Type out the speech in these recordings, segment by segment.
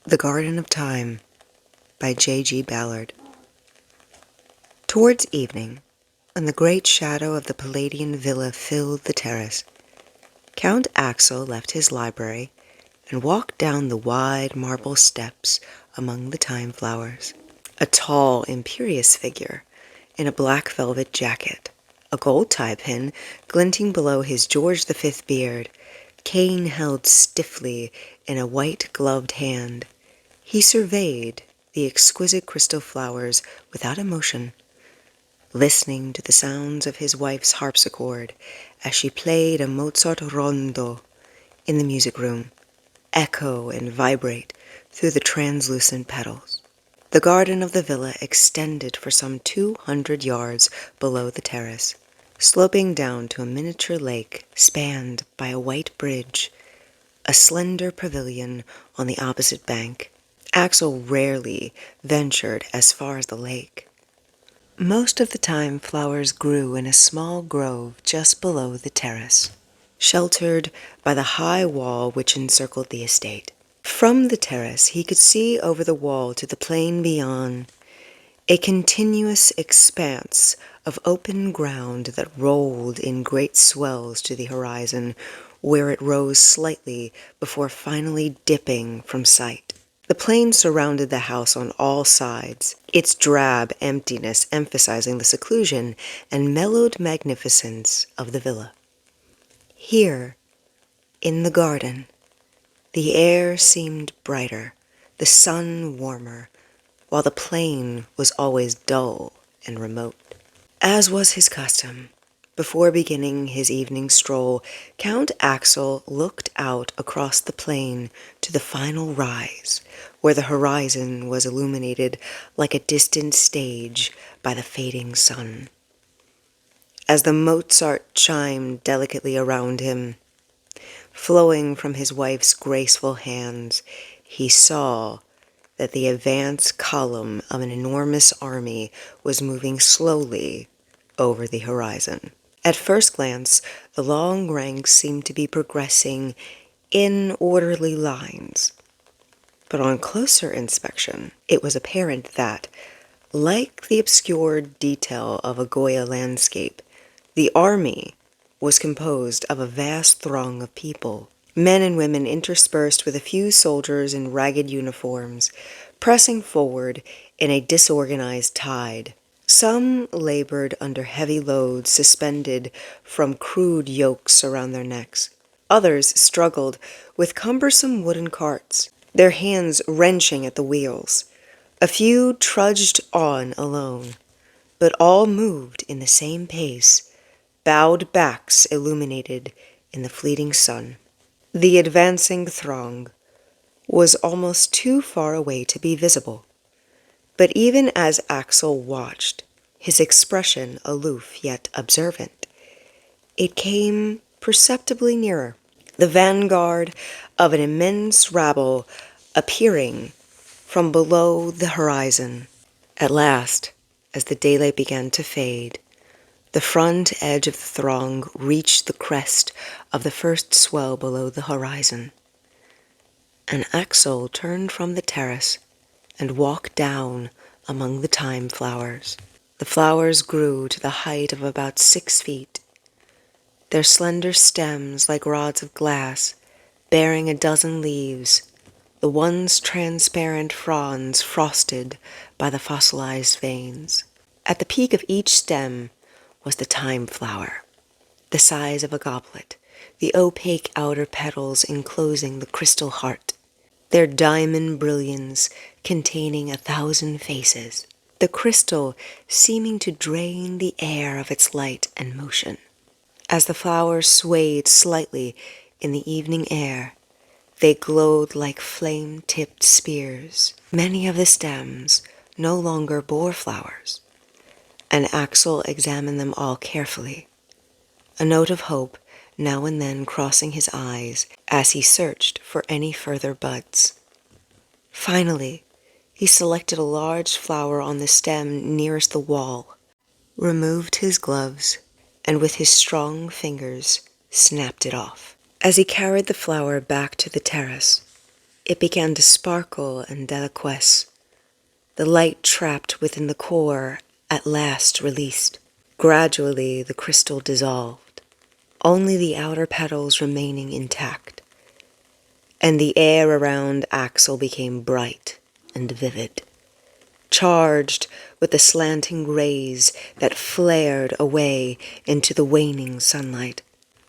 The Garden of Time by J.G. Ballard. Towards evening, when the great shadow of the Palladian villa filled the terrace, Count Axel left his library and walked down the wide marble steps among the thyme flowers. A tall, imperious figure in a black velvet jacket, a gold tie-pin glinting below his George V beard, cane held stiffly in a white-gloved hand. He surveyed the exquisite crystal flowers without emotion, listening to the sounds of his wife's harpsichord as she played a Mozart rondo in the music room, echo and vibrate through the translucent petals. The garden of the villa extended for some 200 yards below the terrace, sloping down to a miniature lake spanned by a white bridge, a slender pavilion on the opposite bank. Axel rarely ventured as far as the lake. Most of the time flowers grew in a small grove just below the terrace, sheltered by the high wall which encircled the estate. From the terrace he could see over the wall to the plain beyond, a continuous expanse of open ground that rolled in great swells to the horizon, where it rose slightly before finally dipping from sight. The plain surrounded the house on all sides, its drab emptiness emphasizing the seclusion and mellowed magnificence of the villa. Here, in the garden, the air seemed brighter, the sun warmer, while the plain was always dull and remote. As was his custom, before beginning his evening stroll, Count Axel looked out across the plain to the final rise, where the horizon was illuminated like a distant stage by the fading sun. As the Mozart chimed delicately around him, flowing from his wife's graceful hands, he saw that the advance column of an enormous army was moving slowly over the horizon. At first glance, the long ranks seemed to be progressing in orderly lines. But on closer inspection, it was apparent that, like the obscured detail of a Goya landscape, the army was composed of a vast throng of people, men and women interspersed with a few soldiers in ragged uniforms, pressing forward in a disorganized tide. Some labored under heavy loads suspended from crude yokes around their necks. Others struggled with cumbersome wooden carts, their hands wrenching at the wheels. A few trudged on alone, but all moved in the same pace, bowed backs illuminated in the fleeting sun. The advancing throng was almost too far away to be visible, but even as Axel watched, his expression aloof yet observant, it came perceptibly nearer, the vanguard of an immense rabble appearing from below the horizon. At last, as the daylight began to fade, the front edge of the throng reached the crest of the first swell below the horizon, and Axel turned from the terrace and walked down among the thyme flowers. The flowers grew to the height of about 6 feet, their slender stems like rods of glass, bearing a dozen leaves, the once transparent fronds frosted by the fossilized veins. At the peak of each stem was the thyme flower, the size of a goblet, the opaque outer petals enclosing the crystal heart, their diamond brilliance containing 1,000 faces, the crystal seeming to drain the air of its light and motion. As the flowers swayed slightly in the evening air, they glowed like flame-tipped spears. Many of the stems no longer bore flowers, and Axel examined them all carefully, a note of hope now and then crossing his eyes as he searched for any further buds. Finally, he selected a large flower on the stem nearest the wall, removed his gloves, and with his strong fingers snapped it off. As he carried the flower back to the terrace, It began to sparkle and deliquesce, the light trapped within the core at last released. Gradually the crystal dissolved, only the outer petals remaining intact, and the air around Axel became bright and vivid, charged with the slanting rays that flared away into the waning sunlight.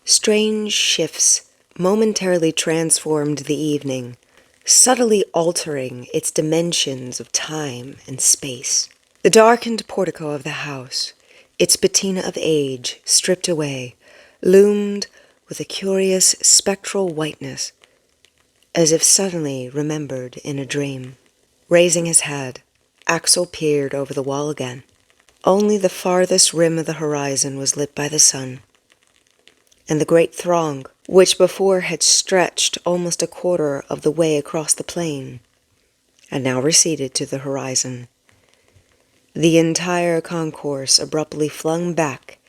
Strange shifts momentarily transformed the evening, subtly altering its dimensions of time and space. The darkened portico of the house, its patina of age stripped away, loomed with a curious spectral whiteness, as if suddenly remembered in a dream. Raising his head, Axel peered over the wall again. Only the farthest rim of the horizon was lit by the sun, and the great throng, which before had stretched almost a quarter of the way across the plain, had now receded to the horizon. The entire concourse abruptly flung back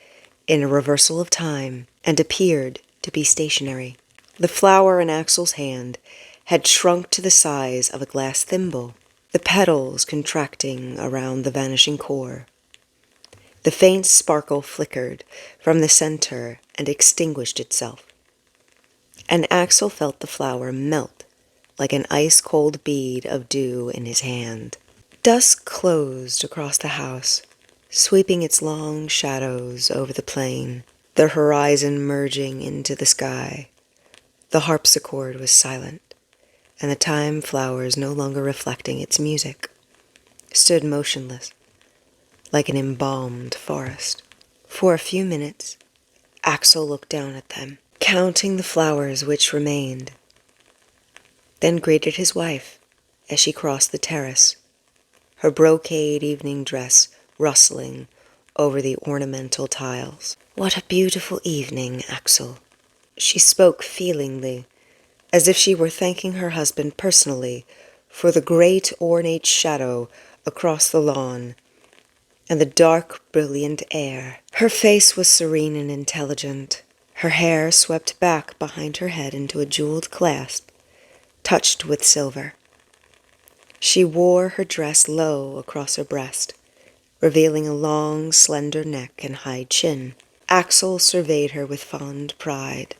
in a reversal of time and appeared to be stationary. The flower in Axel's hand had shrunk to the size of a glass thimble, the petals contracting around the vanishing core. The faint sparkle flickered from the center and extinguished itself, and Axel felt the flower melt like an ice-cold bead of dew in his hand. Dusk closed across the house, sweeping its long shadows over the plain, the horizon merging into the sky. The harpsichord was silent, and the thyme flowers, no longer reflecting its music, stood motionless, like an embalmed forest. For a few minutes, Axel looked down at them, counting the flowers which remained, then greeted his wife as she crossed the terrace, her brocade evening dress rustling over the ornamental tiles. "What a beautiful evening, Axel," she spoke feelingly, as if she were thanking her husband personally for the great ornate shadow across the lawn and the dark, brilliant air. Her face was serene and intelligent, her hair swept back behind her head into a jeweled clasp, touched with silver. She wore her dress low across her breast, revealing a long, slender neck and high chin. Axel surveyed her with fond pride.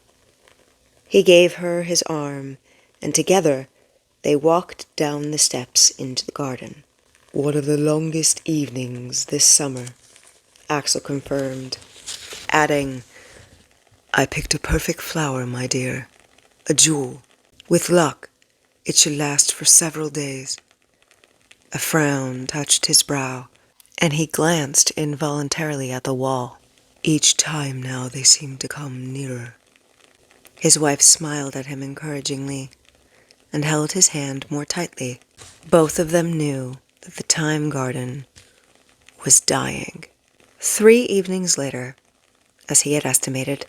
He gave her his arm, and together they walked down the steps into the garden. "One of the longest evenings this summer," Axel confirmed, adding, "I picked a perfect flower, my dear, a jewel. With luck, it should last for several days." A frown touched his brow, and he glanced involuntarily at the wall. "Each time now they seem to come nearer." His wife smiled at him encouragingly and held his hand more tightly. Both of them knew that the thyme garden was dying. 3 evenings later, as he had estimated,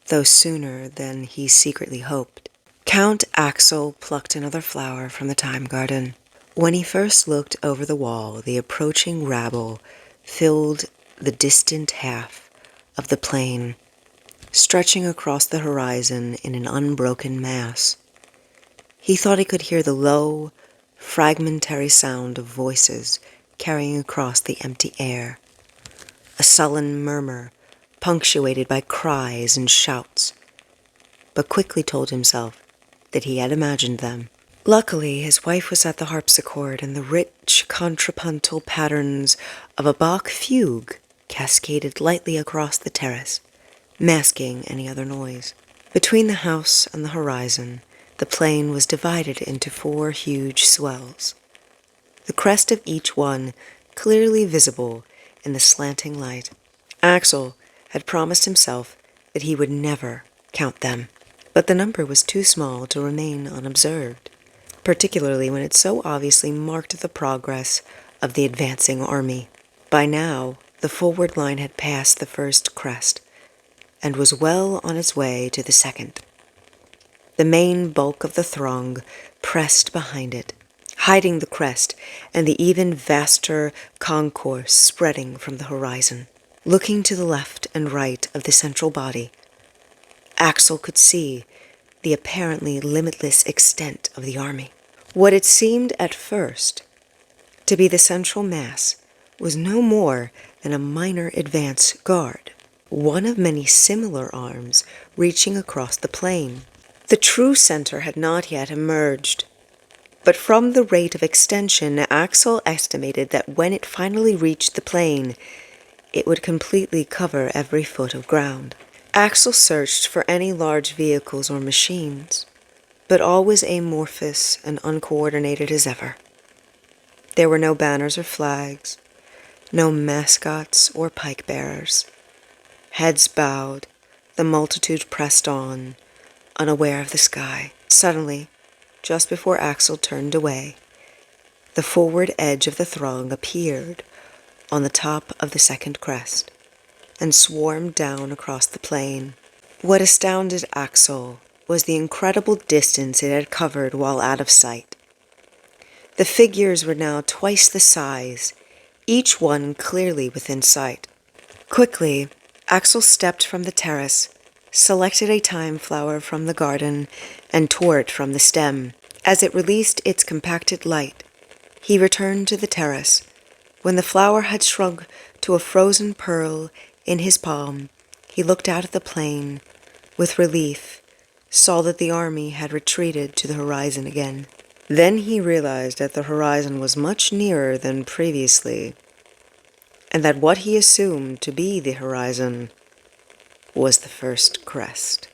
though sooner than he secretly hoped, Count Axel plucked another flower from the thyme garden. When he first looked over the wall, the approaching rabble filled the distant half of the plain, stretching across the horizon in an unbroken mass. He thought he could hear the low, fragmentary sound of voices carrying across the empty air, a sullen murmur punctuated by cries and shouts, but quickly told himself that he had imagined them. Luckily, his wife was at the harpsichord, and the rich contrapuntal patterns of a Bach fugue cascaded lightly across the terrace, masking any other noise. Between the house and the horizon, the plain was divided into 4 huge swells, the crest of each one clearly visible in the slanting light. Axel had promised himself that he would never count them, but the number was too small to remain unobserved, particularly when it so obviously marked the progress of the advancing army. By now, the forward line had passed the first crest, and was well on its way to the second. The main bulk of the throng pressed behind it, hiding the crest and the even vaster concourse spreading from the horizon. Looking to the left and right of the central body, Axel could see the apparently limitless extent of the army. What it seemed at first to be the central mass was no more than a minor advance guard, one of many similar arms reaching across the plain. The true center had not yet emerged, but from the rate of extension, Axel estimated that when it finally reached the plain, it would completely cover every foot of ground. Axel searched for any large vehicles or machines, but all was amorphous and uncoordinated as ever. There were no banners or flags, no mascots or pike bearers. Heads bowed, the multitude pressed on, unaware of the sky. Suddenly, just before Axel turned away, the forward edge of the throng appeared on the top of the second crest and swarmed down across the plain. What astounded Axel was the incredible distance it had covered while out of sight. The figures were now twice the size, each one clearly within sight. Quickly, Axel stepped from the terrace, selected a thyme flower from the garden, and tore it from the stem. As it released its compacted light, he returned to the terrace. When the flower had shrunk to a frozen pearl in his palm, he looked out at the plain, with relief, saw that the army had retreated to the horizon again. Then he realized that the horizon was much nearer than previously, and that what he assumed to be the horizon was the first crest.